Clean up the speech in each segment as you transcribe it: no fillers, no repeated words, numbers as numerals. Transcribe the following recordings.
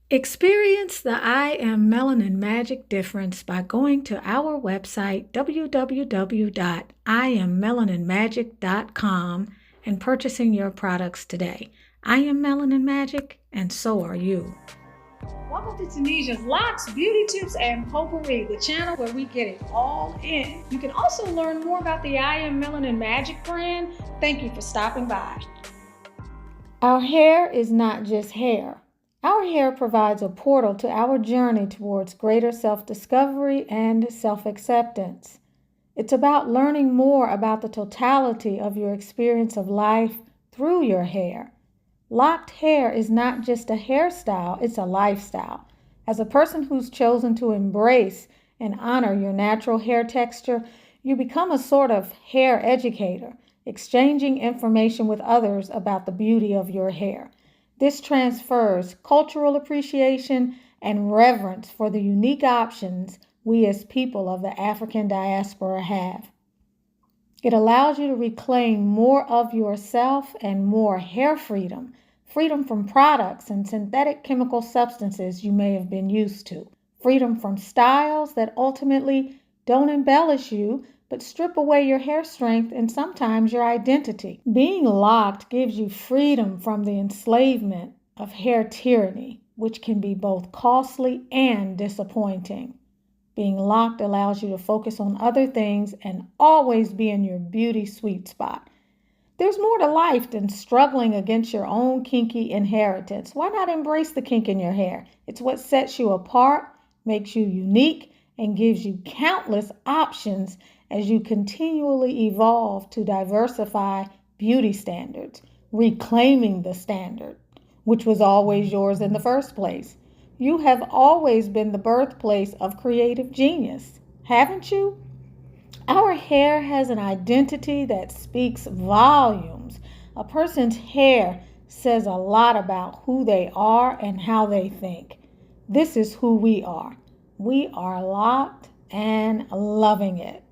Experience the I Am Melanin Magic difference by going to our website www.IamMelaninMagic.com and purchasing your products today. I am Melanin Magic, and so are you. Welcome to Tinylocs, beauty tips and potpourri, the channel where we get it all in. You can also learn more about the I Am Melanin Magic brand. Thank you for stopping by. Our hair is not just hair. Our hair provides a portal to our journey towards greater self-discovery and self-acceptance. It's about learning more about the totality of your experience of life through your hair. Locked hair is not just a hairstyle, it's a lifestyle. As a person who's chosen to embrace and honor your natural hair texture, you become a sort of hair educator, exchanging information with others about the beauty of your hair. This transfers cultural appreciation and reverence for the unique options we as people of the African diaspora have. It allows you to reclaim more of yourself and more hair freedom, freedom from products and synthetic chemical substances you may have been used to, freedom from styles that ultimately don't embellish you, but strip away your hair strength and sometimes your identity. Being locked gives you freedom from the enslavement of hair tyranny, which can be both costly and disappointing. Being locked allows you to focus on other things and always be in your beauty sweet spot. There's more to life than struggling against your own kinky inheritance. Why not embrace the kink in your hair? It's what sets you apart, makes you unique, and gives you countless options as you continually evolve to diversify beauty standards, reclaiming the standard, which was always yours in the first place. You have always been the birthplace of creative genius, haven't you? Our hair has an identity that speaks volumes. A person's hair says a lot about who they are and how they think. This is who we are. We are locked and loving it.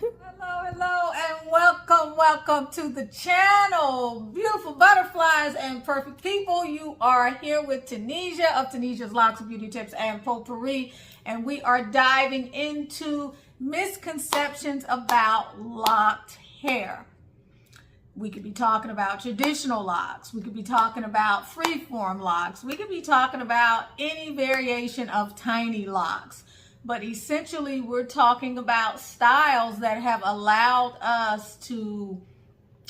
Hello, and welcome to the channel. Beautiful butterflies and perfect people. You are here with Tanisha of Tinylocs Beauty Tips and Potpourri, and we are diving into misconceptions about locked hair. We could be talking about traditional locks. We could be talking about freeform locks. We could be talking about any variation of tiny locks. But essentially, we're talking about styles that have allowed us to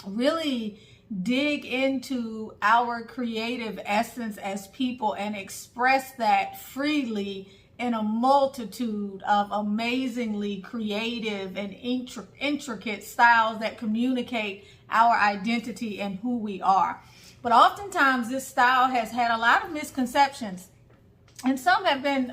really dig into our creative essence as people and express that freely in a multitude of amazingly creative and intricate styles that communicate our identity and who we are. But oftentimes, this style has had a lot of misconceptions, and some have been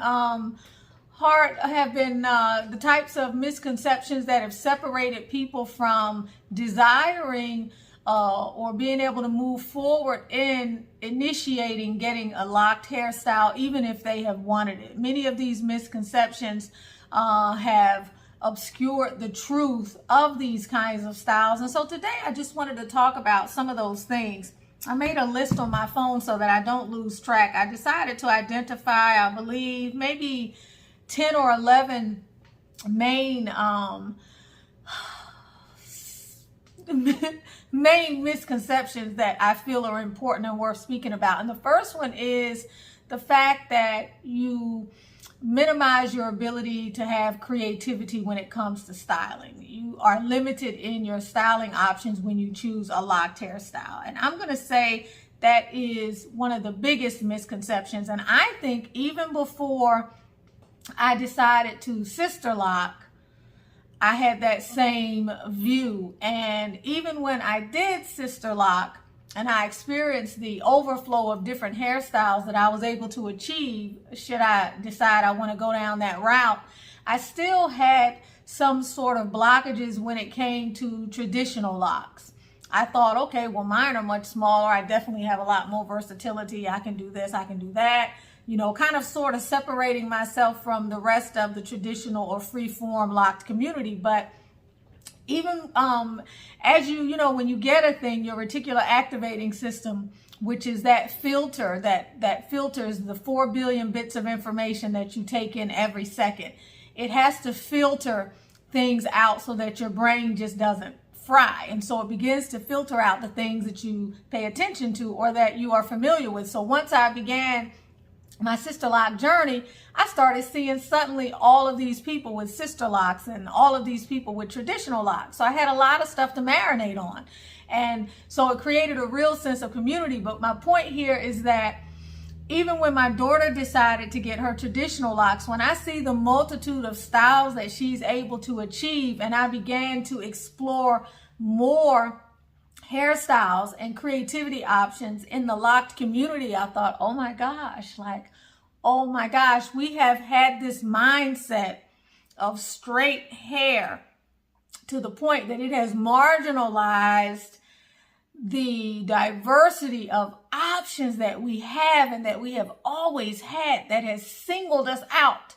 the types of misconceptions that have separated people from desiring or being able to move forward in initiating getting a locked hairstyle, even if they have wanted it. Many of these misconceptions have obscured the truth of these kinds of styles. And so today I just wanted to talk about some of those things. I made a list on my phone so that I don't lose track. I decided to identify, I believe, maybe 10 or 11 main misconceptions that I feel are important and worth speaking about. And the first one is the fact that you minimize your ability to have creativity when it comes to styling. You are limited in your styling options when you choose a locked hairstyle. And I'm going to say that is one of the biggest misconceptions. And I think even before I decided to sister lock, I had that same view. And even when I did sister lock and I experienced the overflow of different hairstyles that I was able to achieve, should I decide I want to go down that route, I still had some sort of blockages when it came to traditional locks. I thought, okay, well, mine are much smaller. I definitely have a lot more versatility. I can do this, I can do that. You know, kind of sort of separating myself from the rest of the traditional or free-form locked community. But even as you know, when you get a thing, your reticular activating system which is that filter that filters the 4 billion bits of information that you take in every second. It has to filter things out so that your brain just doesn't fry. And so it begins to filter out the things that you pay attention to or that you are familiar with. So once I began my Sisterlock journey, I started seeing suddenly all of these people with Sisterlocks and all of these people with traditional locks. So I had a lot of stuff to marinate on. And so it created a real sense of community. But my point here is that even when my daughter decided to get her traditional locks, when I see the multitude of styles that she's able to achieve, and I began to explore more hairstyles and creativity options in the Locked community, I thought, oh my gosh, we have had this mindset of straight hair to the point that it has marginalized the diversity of options that we have and that we have always had, that has singled us out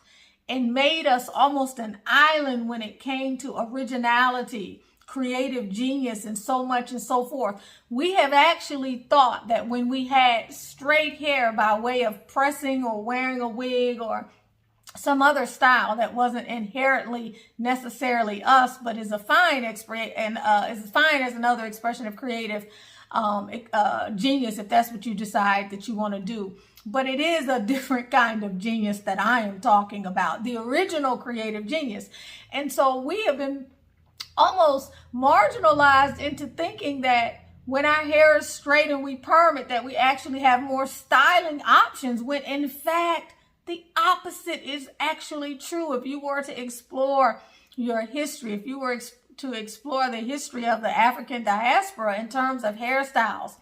and made us almost an island when it came to originality, creative genius, and so much and so forth. We have actually thought that when we had straight hair by way of pressing or wearing a wig or some other style that wasn't inherently necessarily us, but is a fine is fine as another expression of creative genius, if that's what you decide that you want to do. But it is a different kind of genius that I am talking about, the original creative genius. And so we have been almost marginalized into thinking that when our hair is straight and we perm it, that we actually have more styling options, when in fact the opposite is actually true. If you were to explore your history, if you were to explore the history of the African diaspora in terms of hairstyles,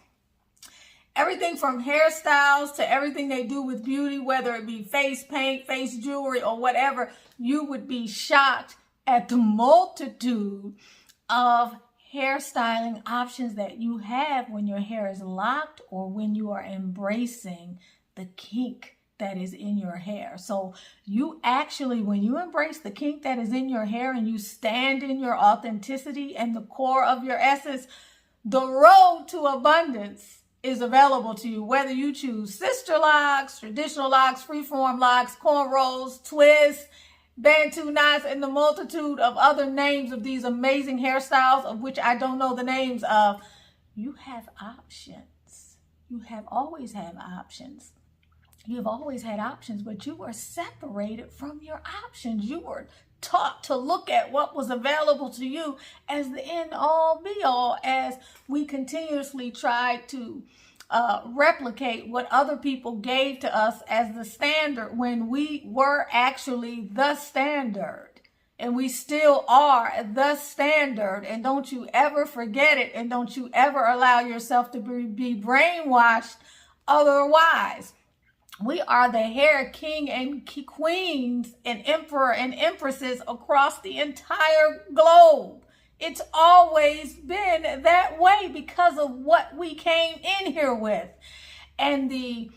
everything from hairstyles to everything they do with beauty, whether it be face paint, face jewelry, or whatever, you would be shocked at the multitude of hairstyling options that you have when your hair is locked or when you are embracing the kink that is in your hair. So you actually, when you embrace the kink that is in your hair and you stand in your authenticity and the core of your essence, the road to abundance is available to you, whether you choose Sisterlocks, traditional locks, freeform locks, cornrows, twists, Bantu knots, and the multitude of other names of these amazing hairstyles, of which I don't know the names of. You have options. You have always had options. You have always had options, but you were separated from your options. You were taught to look at what was available to you as the end all be all, as we continuously tried to replicate what other people gave to us as the standard, when we were actually the standard, and we still are the standard. And don't you ever forget it, and don't you ever allow yourself to be brainwashed otherwise. We are the hair king and queens and emperor and empresses across the entire globe. It's always been that way because of what we came in here with, and the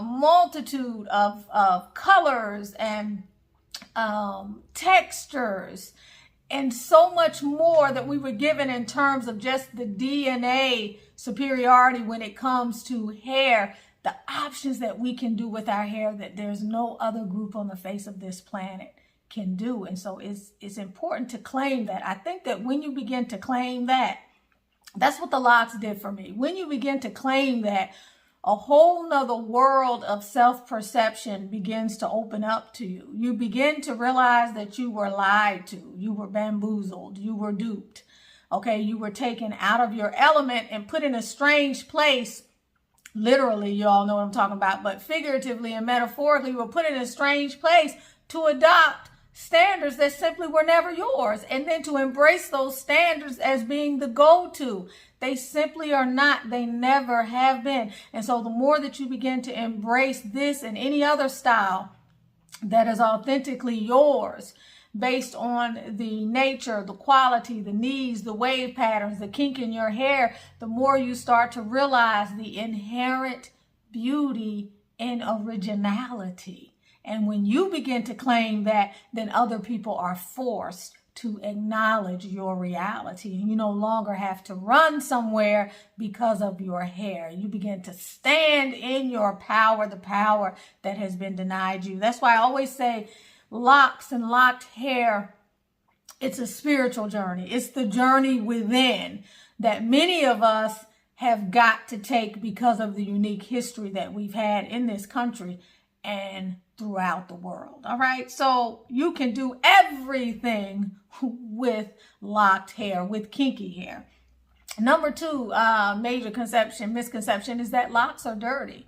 multitude of colors and textures and so much more that we were given in terms of just the DNA superiority when it comes to hair. The options that we can do with our hair that there's no other group on the face of this planet can do. And so it's important to claim that. I think that when you begin to claim that, that's what the Locs did for me. When you begin to claim that, a whole nother world of self-perception begins to open up to you. You begin to realize that you were lied to, you were bamboozled, you were duped. Okay, you were taken out of your element and put in a strange place. Literally, you all know what I'm talking about, but figuratively and metaphorically, you were put in a strange place to adopt standards that simply were never yours, and then to embrace those standards as being the go-to. They simply are not. They never have been. And so the more that you begin to embrace this and any other style that is authentically yours, based on the nature, the quality, the needs, the wave patterns, the kink in your hair, the more you start to realize the inherent beauty in originality. And when you begin to claim that, then other people are forced to acknowledge your reality. And you no longer have to run somewhere because of your hair. You begin to stand in your power, the power that has been denied you. That's why I always say locks and locked hair, it's a spiritual journey. It's the journey within that many of us have got to take because of the unique history that we've had in this country and throughout the world. All right. So you can do everything with locked hair, with kinky hair. Number two, major misconception is that locks are dirty.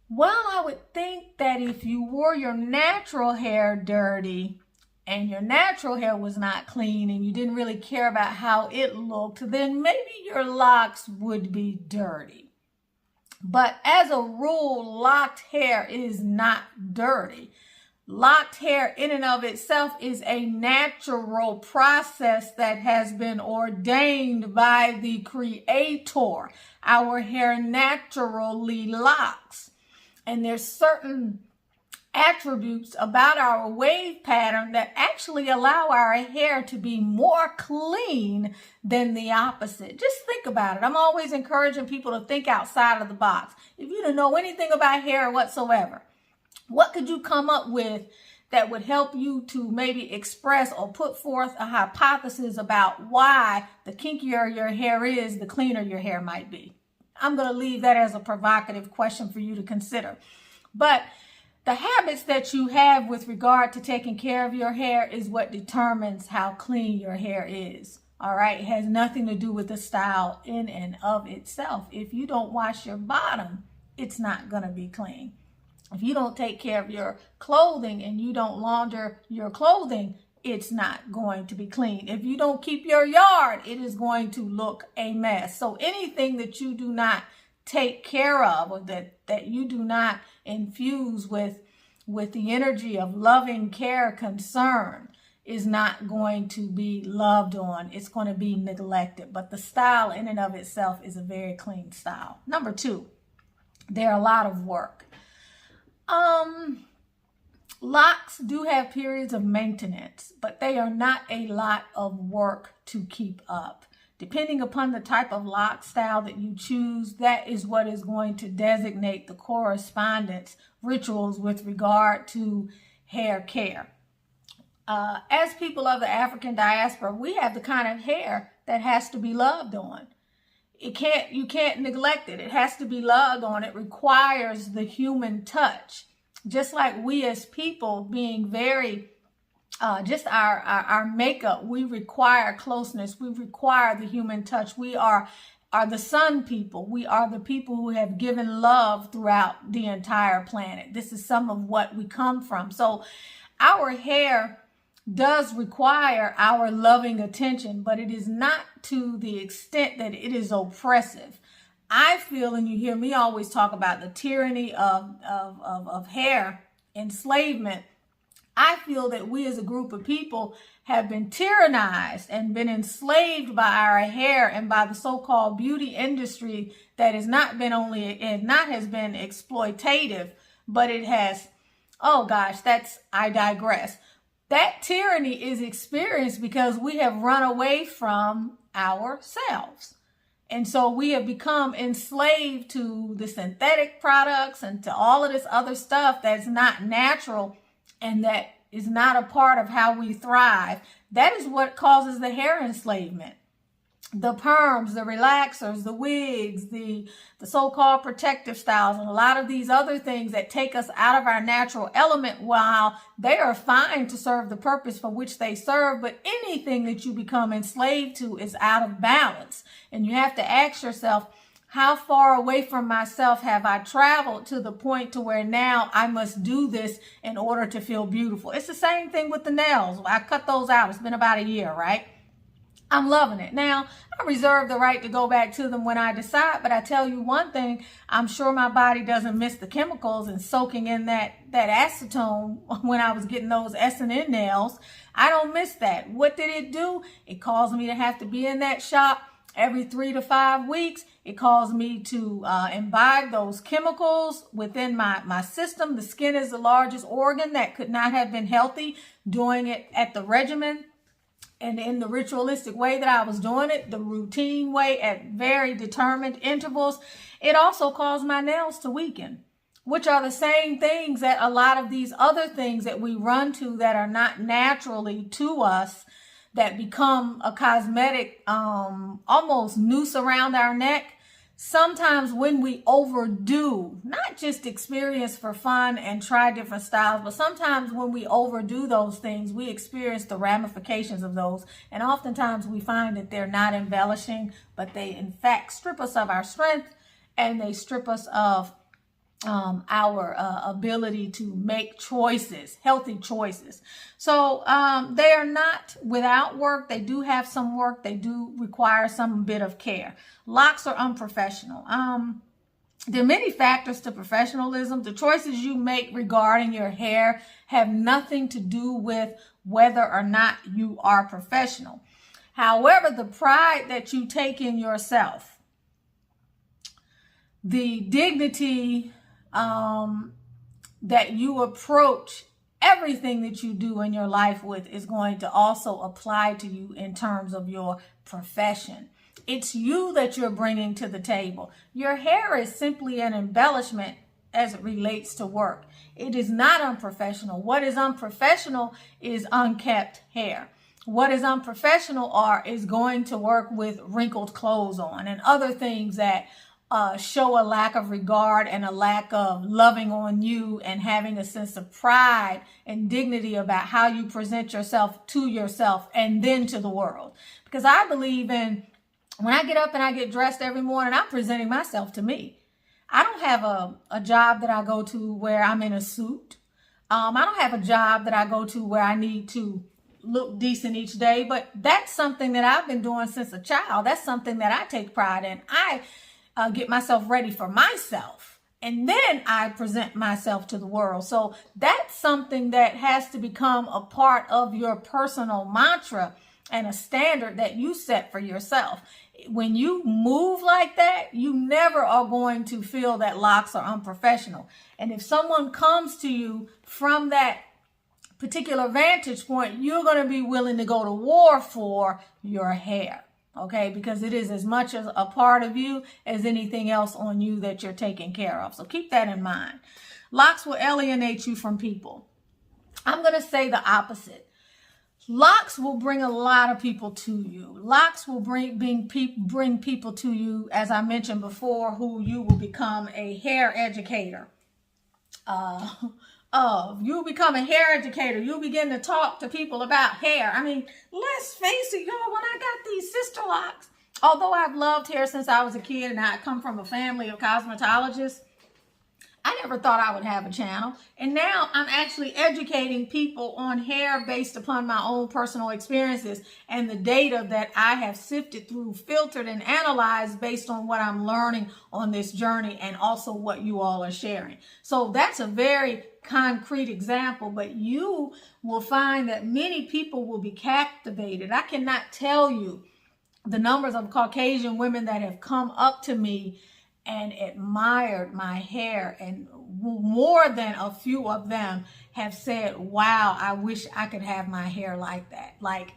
Well, I would think that if you wore your natural hair dirty and your natural hair was not clean and you didn't really care about how it looked, then maybe your locks would be dirty. But as a rule, locked hair is not dirty. Locked hair in and of itself is a natural process that has been ordained by the Creator. Our hair naturally locks. And there's certain attributes about our wave pattern that actually allow our hair to be more clean than the opposite. Just think about it. I'm always encouraging people to think outside of the box. If you don't know anything about hair whatsoever, what could you come up with that would help you to maybe express or put forth a hypothesis about why the kinkier your hair is, the cleaner your hair might be? I'm going to leave that as a provocative question for you to consider. But the habits that you have with regard to taking care of your hair is what determines how clean your hair is. All right. It has nothing to do with the style in and of itself. If you don't wash your bottom, it's not going to be clean. If you don't take care of your clothing and you don't launder your clothing, it's not going to be clean. If you don't keep your yard, it is going to look a mess. So anything that you do not take care of, or that you do not infuse with the energy of loving care, concern, is not going to be loved on. It's going to be neglected. But the style in and of itself is a very clean style. Number two, they're a lot of work. Locks do have periods of maintenance, but they are not a lot of work to keep up. Depending upon the type of lock style that you choose, that is what is going to designate the correspondence rituals with regard to hair care. As people of the African diaspora, we have the kind of hair that has to be loved on. You can't neglect it. It has to be loved on. It requires the human touch. Just like we as people being very just our makeup, we require closeness. We require the human touch. We are the sun people. We are the people who have given love throughout the entire planet. This is some of what we come from. So our hair does require our loving attention, but it is not to the extent that it is oppressive. I feel, and you hear me always talk about the tyranny of hair enslavement. I feel that we as a group of people have been tyrannized and been enslaved by our hair and by the so-called beauty industry that has not been exploitative, but it has, I digress. That tyranny is experienced because we have run away from ourselves. And so we have become enslaved to the synthetic products and to all of this other stuff that's not natural and that is not a part of how we thrive. That is what causes the hair enslavement. The perms, the relaxers, the wigs, the so-called protective styles, and a lot of these other things that take us out of our natural element, while they are fine to serve the purpose for which they serve, but anything that you become enslaved to is out of balance. And you have to ask yourself, how far away from myself have I traveled to the point to where now I must do this in order to feel beautiful? It's the same thing with the nails. I cut those out. It's been about a year, right? I'm loving it. Now, I reserve the right to go back to them when I decide, but I tell you one thing, I'm sure my body doesn't miss the chemicals and soaking in that acetone when I was getting those S&N nails. I don't miss that. What did it do? It caused me to have to be in that shop every 3 to 5 weeks. It caused me to imbibe those chemicals within my system. The skin is the largest organ that could not have been healthy doing it at the regimen and in the ritualistic way that I was doing it, the routine way at very determined intervals, it also caused my nails to weaken, which are the same things that a lot of these other things that we run to that are not naturally to us, that become a cosmetic almost noose around our neck. Sometimes when we overdo, not just experience for fun and try different styles, but sometimes when we overdo those things, we experience the ramifications of those. And oftentimes we find that they're not embellishing, but they in fact strip us of our strength, and they strip us of our ability to make choices, healthy choices. So they are not without work. They do have some work. They do require some bit of care. Locks are unprofessional. There are many factors to professionalism. The choices you make regarding your hair have nothing to do with whether or not you are professional. However, the pride that you take in yourself, the dignity that you approach everything that you do in your life with is going to also apply to you in terms of your profession. It's you that you're bringing to the table. Your hair is simply an embellishment as it relates to work. It is not unprofessional. What is unprofessional is unkept hair. What is unprofessional is going to work with wrinkled clothes on and other things that show a lack of regard and a lack of loving on you and having a sense of pride and dignity about how you present yourself to yourself and then to the world. Because I believe in, when I get up and I get dressed every morning, I'm presenting myself to me. I don't have a job that I go to where I'm in a suit. I don't have a job that I go to where I need to look decent each day, but that's something that I've been doing since a child. That's something that I take pride in. I get myself ready for myself, and then I present myself to the world. So that's something that has to become a part of your personal mantra and a standard that you set for yourself. When you move like that, you never are going to feel that locks are unprofessional. And if someone comes to you from that particular vantage point, you're going to be willing to go to war for your hair. Okay, because it is as much as a part of you as anything else on you that you're taking care of. So keep that in mind. Locks will alienate you from people. I'm going to say the opposite. Locks will bring a lot of people to you. Locks will bring people to you, as I mentioned before, who you will become a hair educator. You'll become a hair educator. You'll begin to talk to people about hair. I mean, let's face it, y'all, when I got these Sisterlocks, although I've loved hair since I was a kid and I come from a family of cosmetologists, I never thought I would have a channel. And now I'm actually educating people on hair based upon my own personal experiences and the data that I have sifted through, filtered, and analyzed based on what I'm learning on this journey and also what you all are sharing. So that's a very concrete example, but you will find that many people will be captivated. I cannot tell you the numbers of Caucasian women that have come up to me and admired my hair, and more than a few of them have said, wow, I wish I could have my hair like that. Like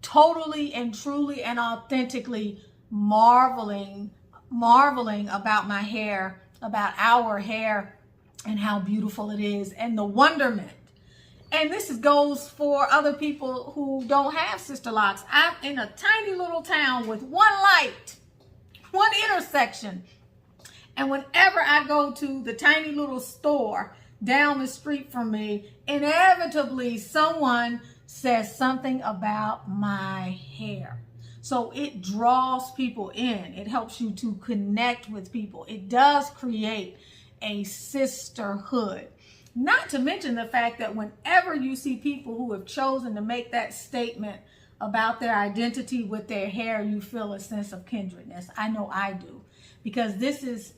totally and truly and authentically marveling about my hair, about our hair, and how beautiful it is, and the wonderment. And this goes for other people who don't have Sisterlocks. I'm in a tiny little town with one light, one intersection. And whenever I go to the tiny little store down the street from me, inevitably someone says something about my hair. So it draws people in. It helps you to connect with people. It does create a sisterhood. Not to mention the fact that whenever you see people who have chosen to make that statement about their identity with their hair, you feel a sense of kindredness. I know I do, because this is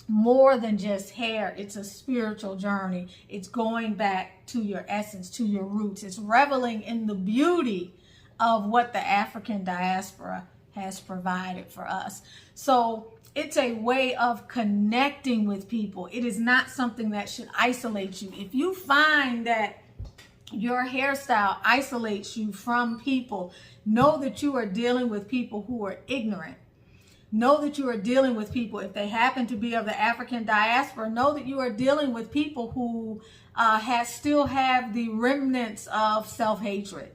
more than just hair. It's a spiritual journey. It's going back to your essence, to your roots. It's reveling in the beauty of what the African diaspora has provided for us. So it's a way of connecting with people. It is not something that should isolate you. If you find that Your hairstyle isolates you from people. Know that you are dealing with people who are ignorant. Know that you are dealing with people, if they happen to be of the African diaspora, know that you are dealing with people who still have the remnants of self-hatred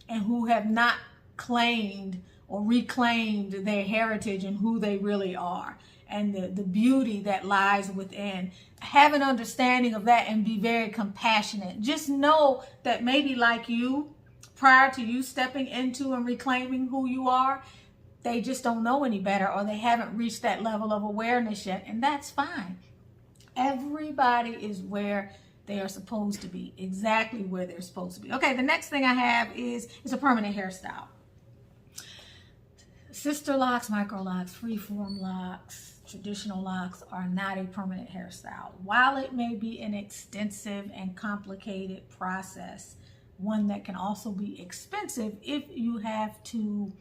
and who have not claimed or reclaimed their heritage and who they really are and the beauty that lies within. Have an understanding of that and be very compassionate. Just know that maybe like you, prior to you stepping into and reclaiming who you are, they just don't know any better, or they haven't reached that level of awareness yet, and that's fine. Everybody is where they are supposed to be, exactly where they're supposed to be. Okay, the next thing I have is a permanent hairstyle. Sisterlocks, Microlocks, freeform locks, traditional locks are not a permanent hairstyle. While it may be an extensive and complicated process, one that can also be expensive if you have to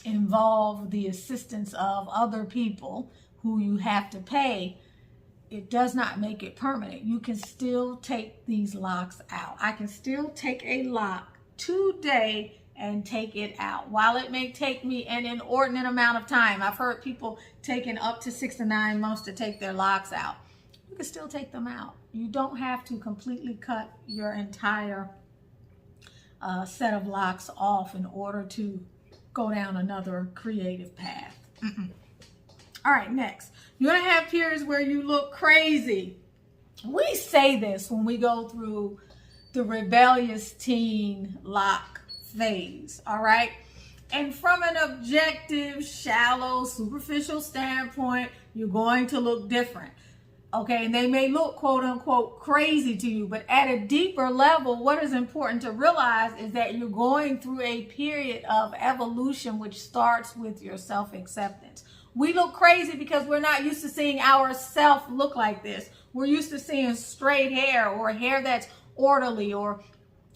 involve the assistance of other people who you have to pay, it does not make it permanent. You can still take these locks out. I can still take a lock today and take it out. While it may take me an inordinate amount of time, I've heard people taking up to 6 to 9 months to take their locks out. You can still take them out. You don't have to completely cut your entire set of locks off in order to go down another creative path. All right, next. You're gonna have periods where you look crazy. We say this when we go through the rebellious teen lock phase, all right? And from an objective, shallow, superficial standpoint, you're going to look different. Okay, and they may look quote unquote crazy to you, but at a deeper level, what is important to realize is that you're going through a period of evolution which starts with your self-acceptance. We look crazy because we're not used to seeing ourselves look like this. We're used to seeing straight hair or hair that's orderly or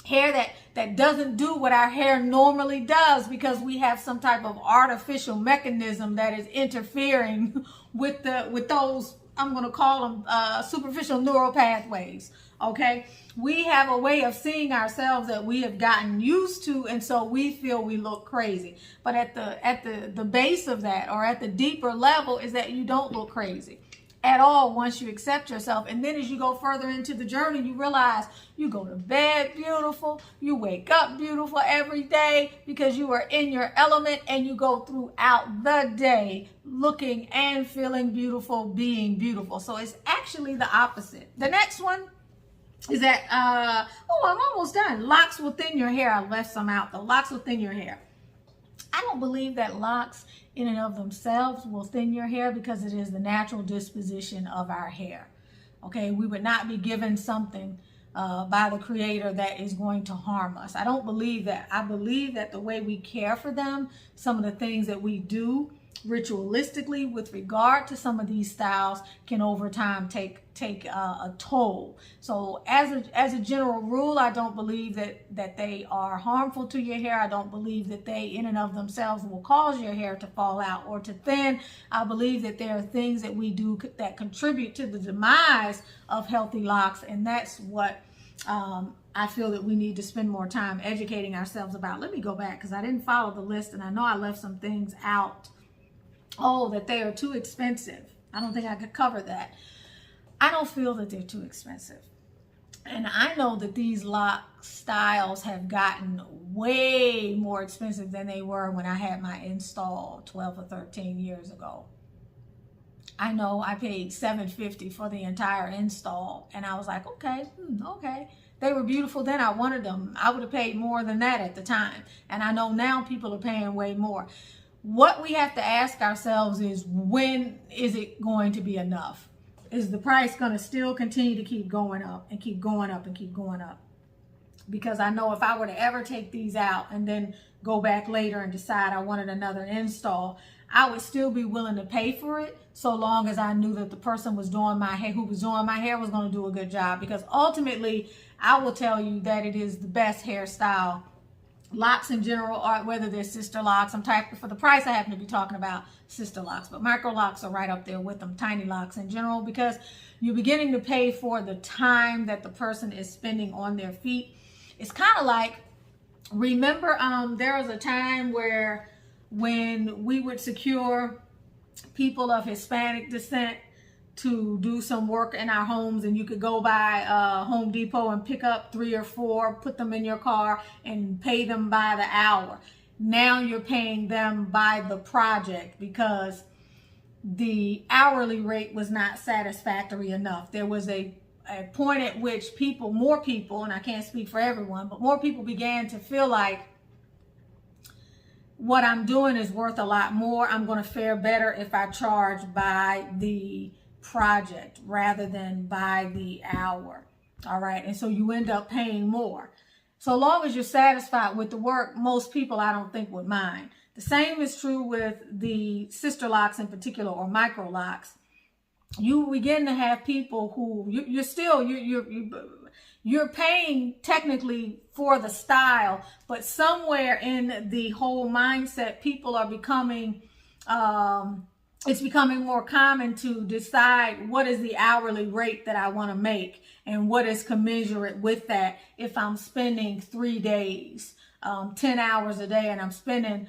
hair that doesn't do what our hair normally does because we have some type of artificial mechanism that is interfering with those, I'm going to call them superficial neural pathways. Okay, we have a way of seeing ourselves that we have gotten used to, and so we feel we look crazy. But at the base of that, or at the deeper level, is that you don't look crazy at all once you accept yourself. And then as you go further into the journey, you realize you go to bed beautiful, you wake up beautiful every day because you are in your element, and you go throughout the day looking and feeling beautiful, being beautiful. So it's actually the opposite. The next one is that, oh, I'm almost done. Locks will thin your hair. I left some out though. Locks will thin your hair. I don't believe that locks in and of themselves will thin your hair because it is the natural disposition of our hair. Okay, we would not be given something by the Creator that is going to harm us. I don't believe that. I believe that the way we care for them, some of the things that we do ritualistically with regard to some of these styles can over time take a toll. So as a general rule, I don't believe that they are harmful to your hair. I don't believe that they in and of themselves will cause your hair to fall out or to thin. I believe that there are things that we do that contribute to the demise of healthy locks, and that's what I feel that we need to spend more time educating ourselves about. Let me go back because I didn't follow the list, and I know I left some things out. Oh, that they are too expensive. I don't think I could cover that. I don't feel that they're too expensive. And I know that these lock styles have gotten way more expensive than they were when I had my install 12 or 13 years ago. I know I paid $750 for the entire install, and I was like, okay. They were beautiful then. I wanted them. I would have paid more than that at the time. And I know now people are paying way more. What we have to ask ourselves is, when is it going to be enough? Is the price going to still continue to keep going up and keep going up and keep going up? Because I know if I were to ever take these out and then go back later and decide I wanted another install, I would still be willing to pay for it so long as I knew that the person was doing my hair, who was doing my hair, was going to do a good job. Because ultimately, I will tell you that it is the best hairstyle. Locks in general, are whether they're Sisterlocks, for the price I happen to be talking about Sisterlocks, but Microlocks are right up there with them, Tinylocs in general, because you're beginning to pay for the time that the person is spending on their feet. It's kind of like, remember, there was a time where when we would secure people of Hispanic descent to do some work in our homes, and you could go by Home Depot and pick up 3 or 4, put them in your car and pay them by the hour. Now you're paying them by the project because the hourly rate was not satisfactory enough. There was a point at which more people, and I can't speak for everyone, but more people began to feel like what I'm doing is worth a lot more. I'm going to fare better if I charge by the project rather than by the hour. All right. And so you end up paying more. So long as you're satisfied with the work, most people I don't think would mind. The same is true with the Sisterlocks in particular, or Microlocks. You begin to have people who you're paying technically for the style, but somewhere in the whole mindset, people are becoming it's becoming more common to decide what is the hourly rate that I want to make and what is commensurate with that. If I'm spending 3 days, 10 hours a day, and I'm spending,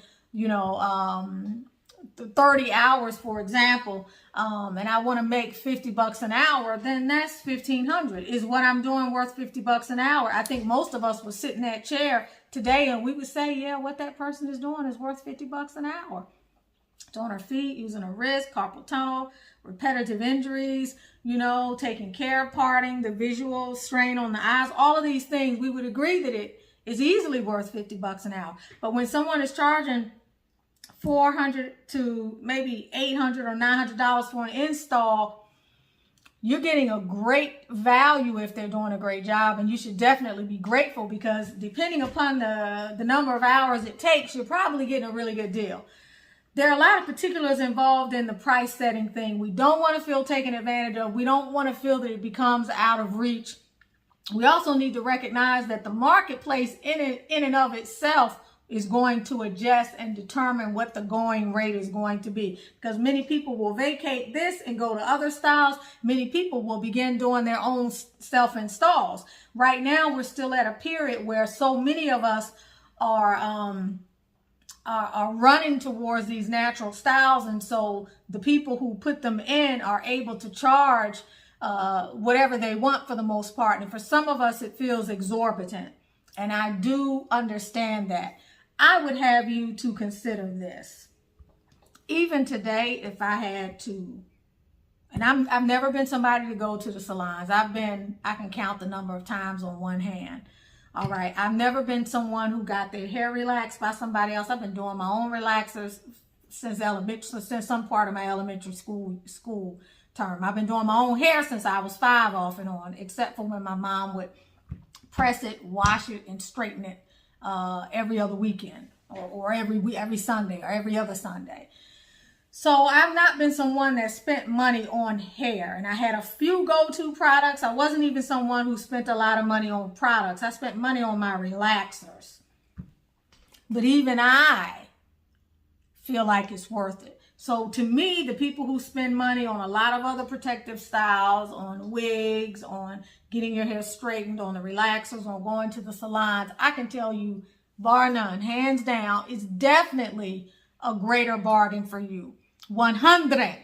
30 hours, for example, and I want to make $50 an hour, then that's $1,500. Is what I'm doing worth $50 an hour? I think most of us would sit in that chair today and we would say, yeah, what that person is doing is worth $50 an hour. On her feet, using her wrist, carpal tunnel, repetitive injuries, taking care of parting, the visual strain on the eyes, all of these things, we would agree that it is easily worth $50 an hour. But when someone is charging $400 to maybe $800 or $900 for an install, you're getting a great value if they're doing a great job, and you should definitely be grateful, because depending upon the number of hours it takes, you're probably getting a really good deal. There are a lot of particulars involved in the price setting thing. We don't want to feel taken advantage of. We don't want to feel that it becomes out of reach. We also need to recognize that the marketplace in and of itself is going to adjust and determine what the going rate is going to be, because many people will vacate this and go to other styles. Many people will begin doing their own self-installs. Right now, we're still at a period where so many of us are running towards these natural styles, and so the people who put them in are able to charge whatever they want for the most part. And for some of us, it feels exorbitant, and I do understand that. I would have you to consider this. Even today, if I had to, and I've never been somebody to go to the salons. I can count the number of times on one hand. All right. I've never been someone who got their hair relaxed by somebody else. I've been doing my own relaxers since some part of my elementary school term. I've been doing my own hair since I was 5 off and on, except for when my mom would press it, wash it, and straighten it every other weekend, or every Sunday, or every other Sunday. So I've not been someone that spent money on hair, and I had a few go-to products. I wasn't even someone who spent a lot of money on products. I spent money on my relaxers. But even I feel like it's worth it. So to me, the people who spend money on a lot of other protective styles, on wigs, on getting your hair straightened, on the relaxers, on going to the salons, I can tell you, bar none, hands down, it's definitely a greater bargain for you. 100,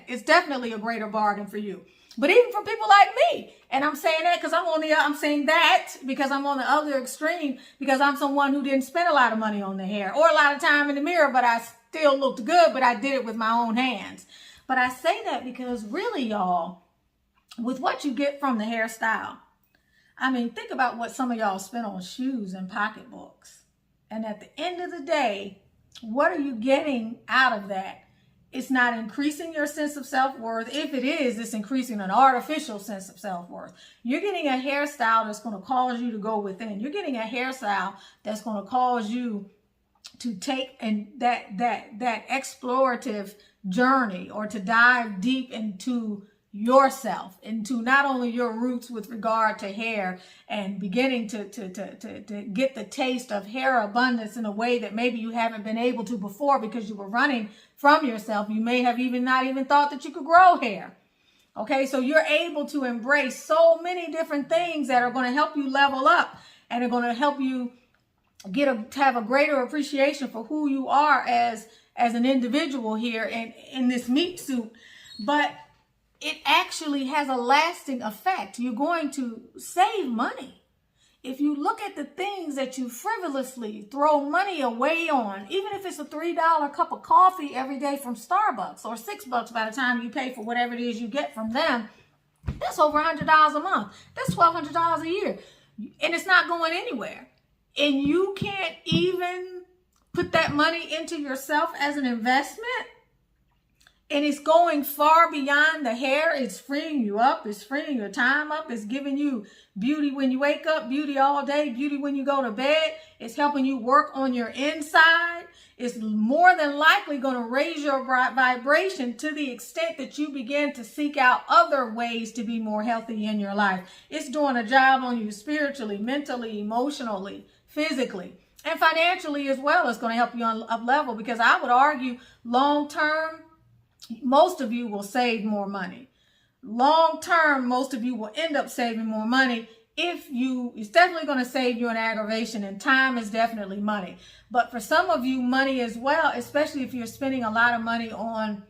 it's definitely a greater bargain for you. But even for people like me, and I'm saying that because I'm saying that because I'm on the other extreme, because I'm someone who didn't spend a lot of money on the hair or a lot of time in the mirror, but I still looked good, but I did it with my own hands. But I say that because really, y'all, with what you get from the hairstyle, I mean, think about what some of y'all spend on shoes and pocketbooks. And at the end of the day, what are you getting out of that? It's not increasing your sense of self-worth. If it is, it's increasing an artificial sense of self-worth. You're getting a hairstyle that's going to cause you to go within. You're getting a hairstyle that's going to cause you to take that explorative journey, or to dive deep into yourself, into not only your roots with regard to hair, and beginning to get the taste of hair abundance in a way that maybe you haven't been able to before because you were running from yourself. You may have not even thought that you could grow hair. Okay, so you're able to embrace so many different things that are going to help you level up. and they're going to help you to have a greater appreciation for who you are as an individual here in this meat suit. But it actually has a lasting effect. You're going to save money. If you look at the things that you frivolously throw money away on, even if it's a $3 cup of coffee every day from Starbucks, or $6 by the time you pay for whatever it is you get from them, that's over $100 a month. That's $1,200 a year. And it's not going anywhere. And you can't even put that money into yourself as an investment. And it's going far beyond the hair. It's freeing you up. It's freeing your time up. It's giving you beauty when you wake up, beauty all day, beauty when you go to bed. It's helping you work on your inside. It's more than likely going to raise your vibration to the extent that you begin to seek out other ways to be more healthy in your life. It's doing a job on you spiritually, mentally, emotionally, physically, and financially as well. It's going to help you on up level, because I would argue long term, most of you will save more money. Long term, most of you will end up saving more money. It's definitely going to save you an aggravation, and time is definitely money. But for some of you, money as well, especially if you're spending a lot of money on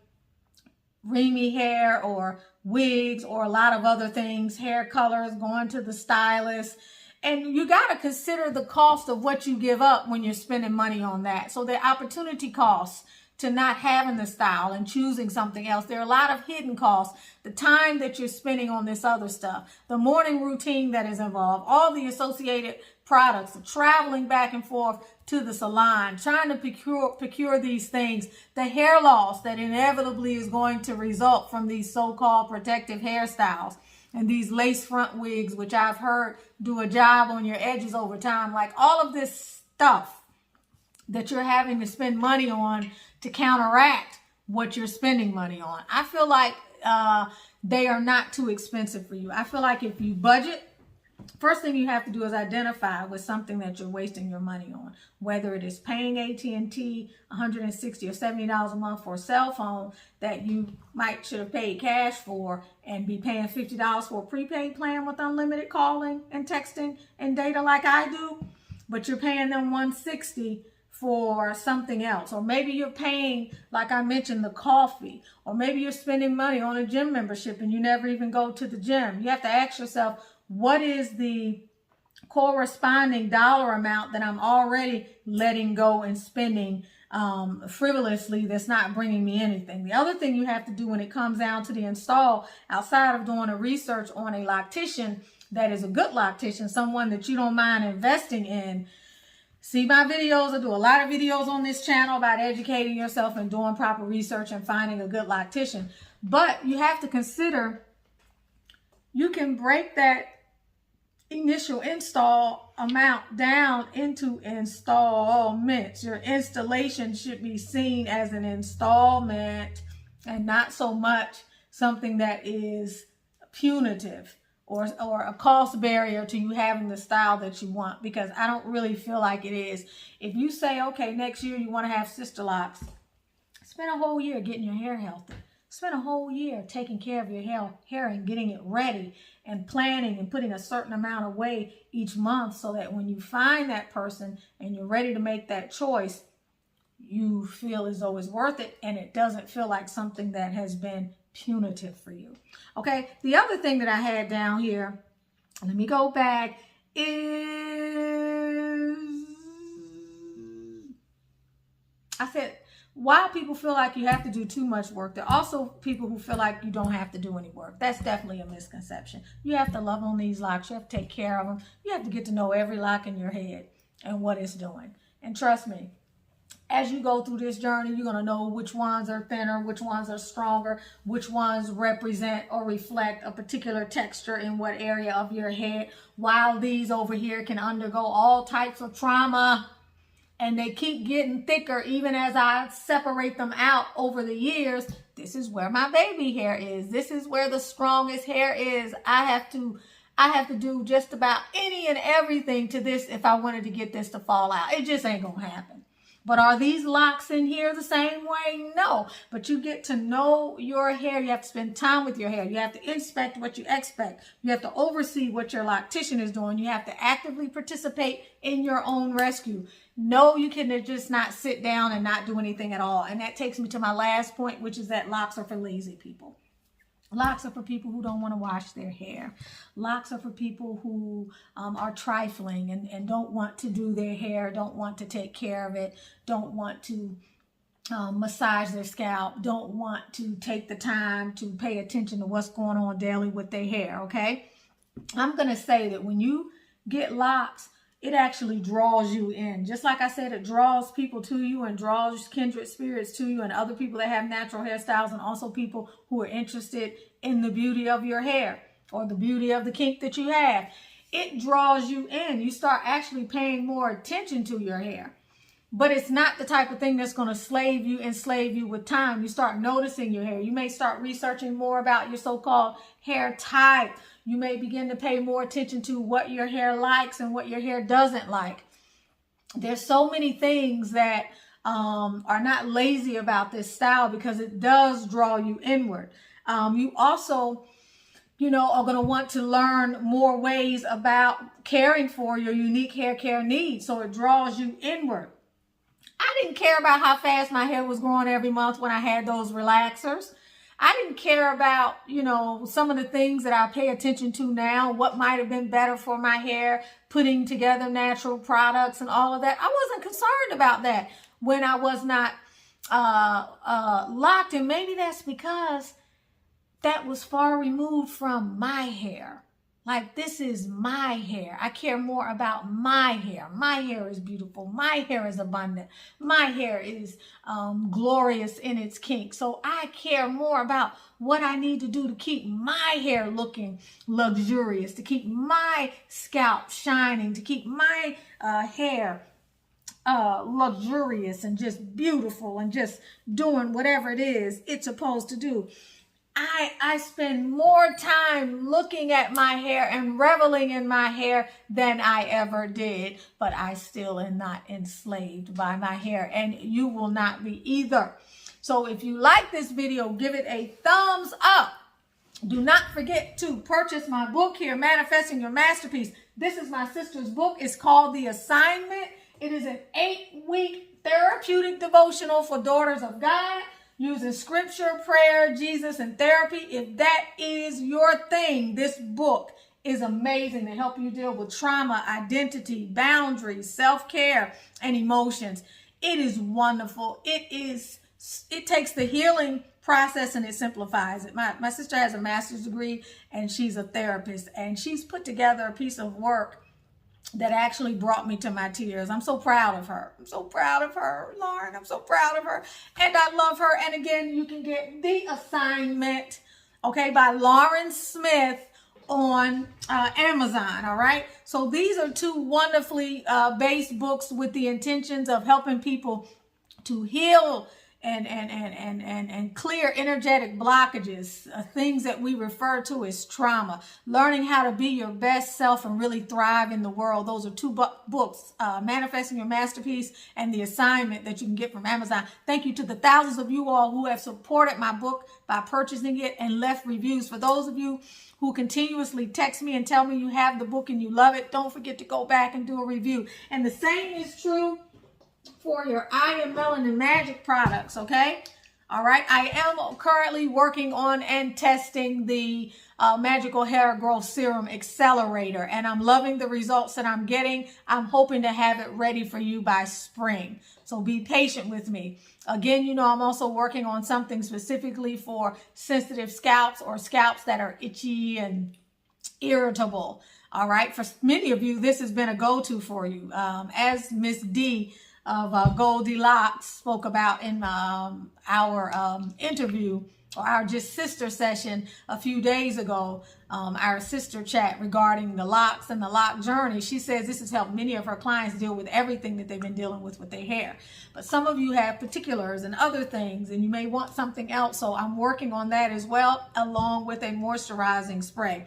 reamy hair or wigs or a lot of other things, hair colors, going to the stylist. And you got to consider the cost of what you give up when you're spending money on that. So the opportunity costs to not having the style and choosing something else. There are a lot of hidden costs. The time that you're spending on this other stuff, the morning routine that is involved, all the associated products, the traveling back and forth to the salon, trying to procure these things, the hair loss that inevitably is going to result from these so-called protective hairstyles, and these lace front wigs, which I've heard do a job on your edges over time. Like all of this stuff that you're having to spend money on to counteract what you're spending money on. I feel like they are not too expensive for you. I feel like if you budget, first thing you have to do is identify with something that you're wasting your money on, whether it is paying AT&T $160 or $70 a month for a cell phone that you should have paid cash for, and be paying $50 for a prepaid plan with unlimited calling and texting and data like I do, but you're paying them $160 for something else. Or maybe you're paying, like I mentioned, the coffee, or maybe you're spending money on a gym membership and you never even go to the gym. You have to ask yourself, what is the corresponding dollar amount that I'm already letting go and spending frivolously that's not bringing me anything? The other thing you have to do when it comes down to the install, outside of doing a research on a loctician that is a good loctician, someone that you don't mind investing in, see my videos. I do a lot of videos on this channel about educating yourself and doing proper research and finding a good loctician. But you have to consider, you can break that initial install amount down into installments. Your installation should be seen as an installment and not so much something that is punitive or a cost barrier to you having the style that you want, because I don't really feel like it is. If you say, okay, next year you want to have Sisterlocks, spend a whole year getting your hair healthy. Spend a whole year taking care of your hair and getting it ready and planning and putting a certain amount away each month, so that when you find that person and you're ready to make that choice, you feel as though it's worth it and it doesn't feel like something that has been punitive for you. Okay, the other thing that I had down here, let me go back, is I said, while people feel like you have to do too much work, there are also people who feel like you don't have to do any work. That's definitely a misconception. You have to love on these locks. You have to take care of them. You have to get to know every lock in your head and what it's doing. And trust me, as you go through this journey, you're going to know which ones are thinner, which ones are stronger, which ones represent or reflect a particular texture in what area of your head. While these over here can undergo all types of trauma, and they keep getting thicker even as I separate them out over the years. This is where my baby hair is. This is where the strongest hair is. I have to do just about any and everything to this if I wanted to get this to fall out. It just ain't gonna happen. But are these locks in here the same way? No. But you get to know your hair. You have to spend time with your hair. You have to inspect what you expect. You have to oversee what your loctician is doing. You have to actively participate in your own rescue. No, you can just not sit down and not do anything at all. And that takes me to my last point, which is that locks are for lazy people. Locks are for people who don't want to wash their hair. Locks are for people who are trifling and don't want to do their hair, don't want to take care of it, don't want to massage their scalp, don't want to take the time to pay attention to what's going on daily with their hair, okay? I'm going to say that when you get locks, it actually draws you in. Just like I said, it draws people to you and draws kindred spirits to you and other people that have natural hairstyles, and also people who are interested in the beauty of your hair or the beauty of the kink that you have. It draws you in. You start actually paying more attention to your hair. But it's not the type of thing that's going to enslave you with time. You start noticing your hair. You may start researching more about your so-called hair type. You may begin to pay more attention to what your hair likes and what your hair doesn't like. There's so many things that are not lazy about this style, because it does draw you inward. You also, are going to want to learn more ways about caring for your unique hair care needs. So it draws you inward. I didn't care about how fast my hair was growing every month when I had those relaxers. I didn't care about, some of the things that I pay attention to now, what might have been better for my hair, putting together natural products and all of that. I wasn't concerned about that when I was not locked. And maybe that's because that was far removed from my hair. Like, this is my hair. I care more about my hair. My hair is beautiful. My hair is abundant. My hair is glorious in its kink. So I care more about what I need to do to keep my hair looking luxurious, to keep my scalp shining, to keep my hair luxurious and just beautiful and just doing whatever it is it's supposed to do. I spend more time looking at my hair and reveling in my hair than I ever did, but I still am not enslaved by my hair, and you will not be either. So if you like this video, give it a thumbs up. Do not forget to purchase my book here, Manifesting Your Masterpiece. This is my sister's book. It's called The Assignment. It is an 8-week therapeutic devotional for daughters of God, using scripture, prayer, Jesus, and therapy. If that is your thing, this book is amazing to help you deal with trauma, identity, boundaries, self-care, and emotions. It is wonderful. It takes the healing process and it simplifies it. My sister has a master's degree and she's a therapist, and she's put together a piece of work that actually brought me to my tears. I'm so proud of her. I'm so proud of her, Lauren. I'm so proud of her. And I love her. And again, you can get The Assignment, okay, by Lauren Smith on Amazon, all right? So these are two wonderfully based books with the intentions of helping people to heal and clear energetic blockages, things that we refer to as trauma, learning how to be your best self and really thrive in the world. Those are two books, Manifesting Your Masterpiece and The Assignment, that you can get from Amazon. Thank you to the thousands of you all who have supported my book by purchasing it and left reviews. For those of you who continuously text me and tell me you have the book and you love it, don't forget to go back and do a review. And the same is true for your I Am Melanin Magic products, okay? All right, I am currently working on and testing the Magical Hair Growth Serum Accelerator, and I'm loving the results that I'm getting. I'm hoping to have it ready for you by spring, so be patient with me. Again, I'm also working on something specifically for sensitive scalps or scalps that are itchy and irritable. All right, for many of you, this has been a go-to for you. As Miss D of Goldilocks spoke about in our interview, or our just sister session a few days ago, our sister chat regarding the locks and the lock journey. She says this has helped many of her clients deal with everything that they've been dealing with their hair. But some of you have particulars and other things, and you may want something else. So I'm working on that as well, along with a moisturizing spray.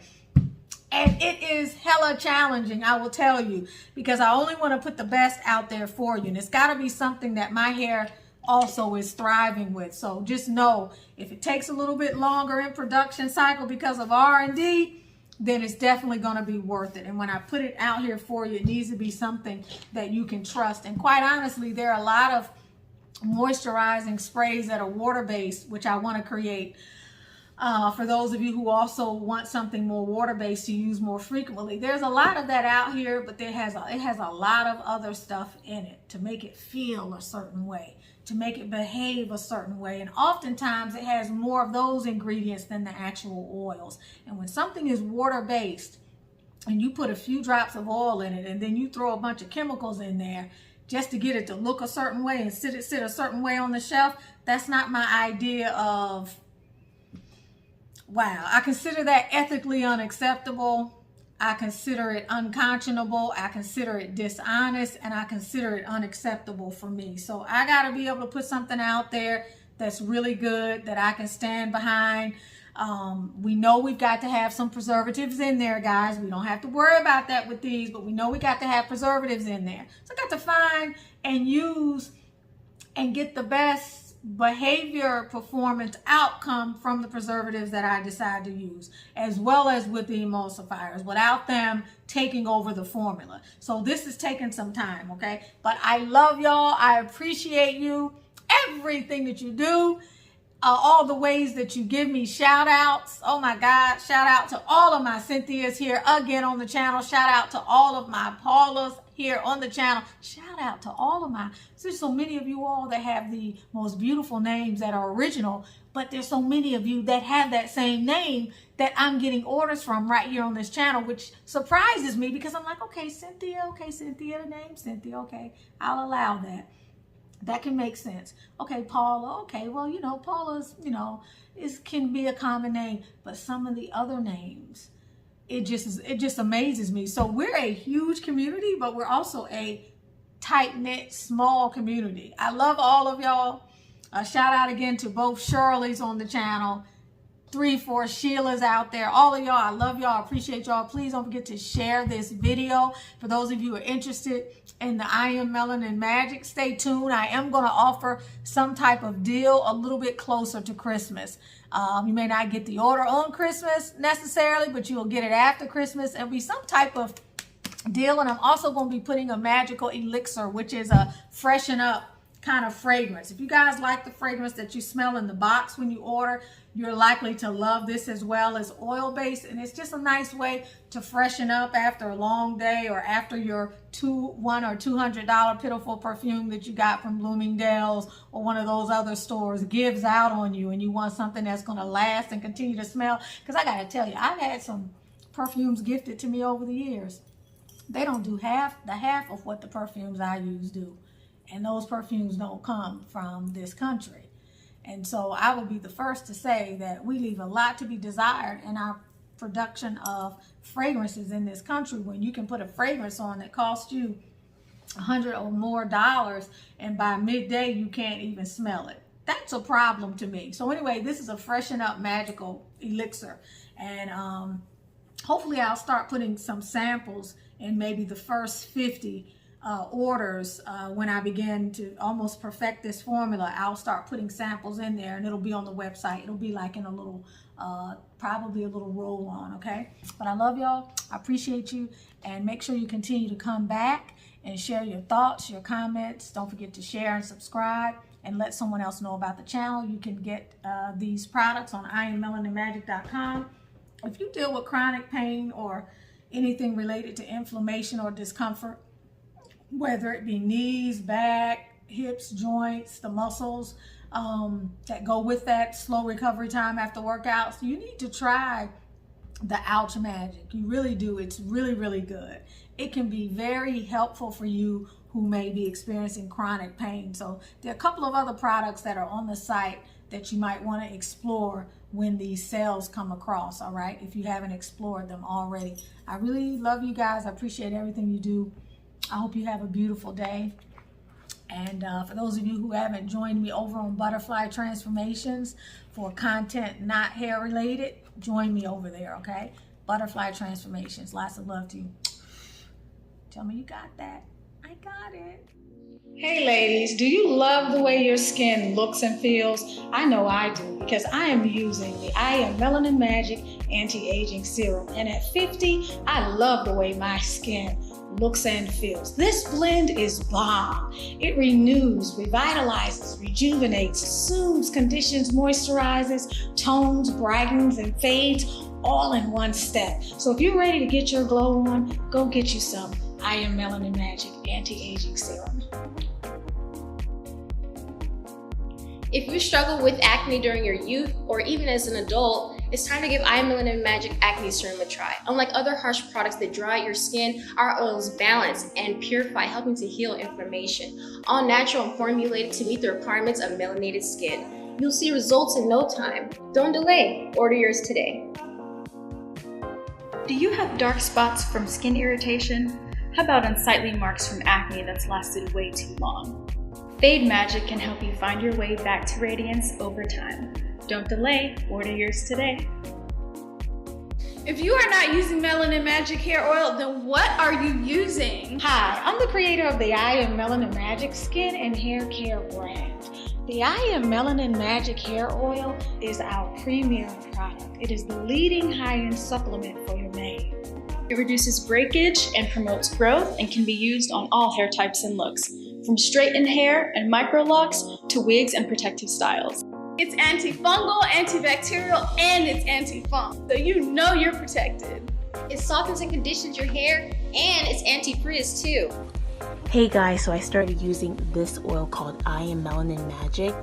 And it is hella challenging, I will tell you, because I only want to put the best out there for you. And it's got to be something that my hair also is thriving with. So just know, if it takes a little bit longer in production cycle because of R&D, then it's definitely going to be worth it. And when I put it out here for you, it needs to be something that you can trust. And quite honestly, there are a lot of moisturizing sprays that are water-based, which I want to create. For those of you who also want something more water-based to use more frequently, there's a lot of that out here, but it has a lot of other stuff in it to make it feel a certain way, to make it behave a certain way. And oftentimes it has more of those ingredients than the actual oils. And when something is water-based and you put a few drops of oil in it and then you throw a bunch of chemicals in there just to get it to look a certain way and sit a certain way on the shelf, that's not my idea of, wow. I consider that ethically unacceptable. I consider it unconscionable. I consider it dishonest, and I consider it unacceptable for me. So I got to be able to put something out there that's really good, that I can stand behind. We know we've got to have some preservatives in there, guys. We don't have to worry about that with these, but we know we got to have preservatives in there. So I got to find and use and get the best behavior performance outcome from the preservatives that I decide to use, as well as with the emulsifiers, without them taking over the formula. So this is taking some time, okay? But I love y'all. I appreciate you, everything that you do, all the ways that you give me shout outs. Oh my God, shout out to all of my Cynthias here again on the channel. Shout out to all of my Paulas here on the channel. Shout out to all of my, there's so many of you all that have the most beautiful names that are original, but there's so many of you that have that same name that I'm getting orders from right here on this channel, which surprises me, because I'm like, okay, Cynthia, the name Cynthia, okay, I'll allow that. That can make sense. Okay, Paula, okay, well, you know, Paula's, you know, can be a common name, but some of the other names, it just amazes me. So we're a huge community, but we're also a tight-knit, small community. I love all of y'all. Shout out again to both Shirley's on the channel, 3-4 Sheila's out there. All of y'all, I love y'all, appreciate y'all. Please don't forget to share this video. For those of you who are interested in the I Am Melanin Magic, stay tuned. I am going to offer some type of deal a little bit closer to Christmas. You may not get the order on Christmas necessarily, but you'll get it after Christmas. It'll be some type of deal. And I'm also going to be putting a magical elixir, which is a freshen up kind of fragrance. If you guys like the fragrance that you smell in the box when you order, you're likely to love this as well. As oil-based, and it's just a nice way to freshen up after a long day, or after your $100 or $200 pitiful perfume that you got from Bloomingdale's or one of those other stores gives out on you, and you want something that's going to last and continue to smell. Because I got to tell you, I've had some perfumes gifted to me over the years. They don't do half of what the perfumes I use do. And those perfumes don't come from this country. And so I will be the first to say that we leave a lot to be desired in our production of fragrances in this country, when you can put a fragrance on that costs you $100 or more, and by midday you can't even smell it. That's a problem to me. So anyway, this is a freshen up magical elixir. And hopefully I'll start putting some samples in maybe the first 50 orders. When I begin to almost perfect this formula, I'll start putting samples in there, and it'll be on the website. It'll be like in a little, probably a little roll on, okay? But I love y'all. I appreciate you, and make sure you continue to come back and share your thoughts, your comments. Don't forget to share and subscribe, and let someone else know about the channel. You can get these products on IamMelaninMagic.com. If you deal with chronic pain or anything related to inflammation or discomfort, whether it be knees, back, hips, joints, the muscles that go with that slow recovery time after workouts, you need to try the Ouch Magic. You really do. It's really, really good. It can be very helpful for you who may be experiencing chronic pain. So there are a couple of other products that are on the site that you might want to explore when these sales come across, all right, if you haven't explored them already. I really love you guys. I appreciate everything you do. I hope you have a beautiful day. And for those of you who haven't joined me over on Butterfly Transformations for content not hair related, join me over there, okay? butterfly transformations. Lots of love to you. Tell me you got that. I got it. Hey ladies, do you love the way your skin looks and feels? I know I do, because I am using the I Am Melanin Magic Anti-Aging Serum, and at 50, I love the way my skin looks and feels. This blend is bomb. It renews, revitalizes, rejuvenates, soothes, conditions, moisturizes, tones, brightens, and fades, all in one step. So if you're ready to get your glow on, go get you some I Am Melanin Magic Anti-Aging Serum. If you struggle with acne during your youth or even as an adult, it's time to give I Am Melanin Magic Acne Serum a try. Unlike other harsh products that dry out your skin, our oils balance and purify, helping to heal inflammation. All natural and formulated to meet the requirements of melanated skin. You'll see results in no time. Don't delay. Order yours today. Do you have dark spots from skin irritation? How about unsightly marks from acne that's lasted way too long? Fade Magic can help you find your way back to radiance over time. Don't delay, order yours today. If you are not using Melanin Magic hair oil, then what are you using? Hi, I'm the creator of the I Am Melanin Magic Skin and Hair Care brand. The I Am Melanin Magic Hair Oil is our premier product. It is the leading high-end supplement for your mane. It reduces breakage and promotes growth and can be used on all hair types and looks, from straightened hair and microlocks to wigs and protective styles. It's antifungal, antibacterial, and it's anti-funk, so you know you're protected. It softens and conditions your hair, and it's anti-frizz too. Hey guys, so I started using this oil called I Am Melanin Magic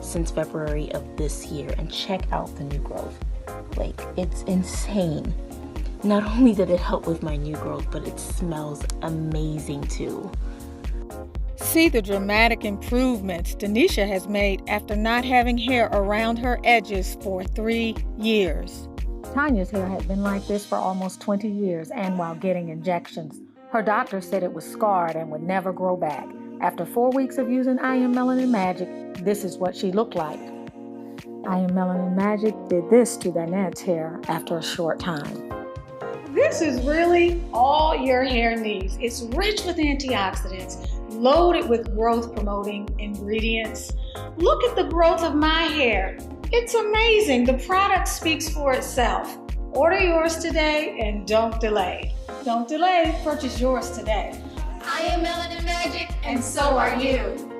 since February of this year, and check out the new growth. Like, it's insane. Not only did it help with my new growth, but it smells amazing too. See the dramatic improvements Denisha has made after not having hair around her edges for 3 years. Tanya's hair had been like this for almost 20 years, and while getting injections. Her doctor said it was scarred and would never grow back. After 4 weeks of using I Am Melanin Magic, this is what she looked like. I Am Melanin Magic did this to Danette's hair after a short time. This is really all your hair needs. It's rich with antioxidants, loaded with growth-promoting ingredients. Look at the growth of my hair. It's amazing. The product speaks for itself. Order yours today and don't delay. Don't delay, purchase yours today. I Am Melanin Magic, and so are you.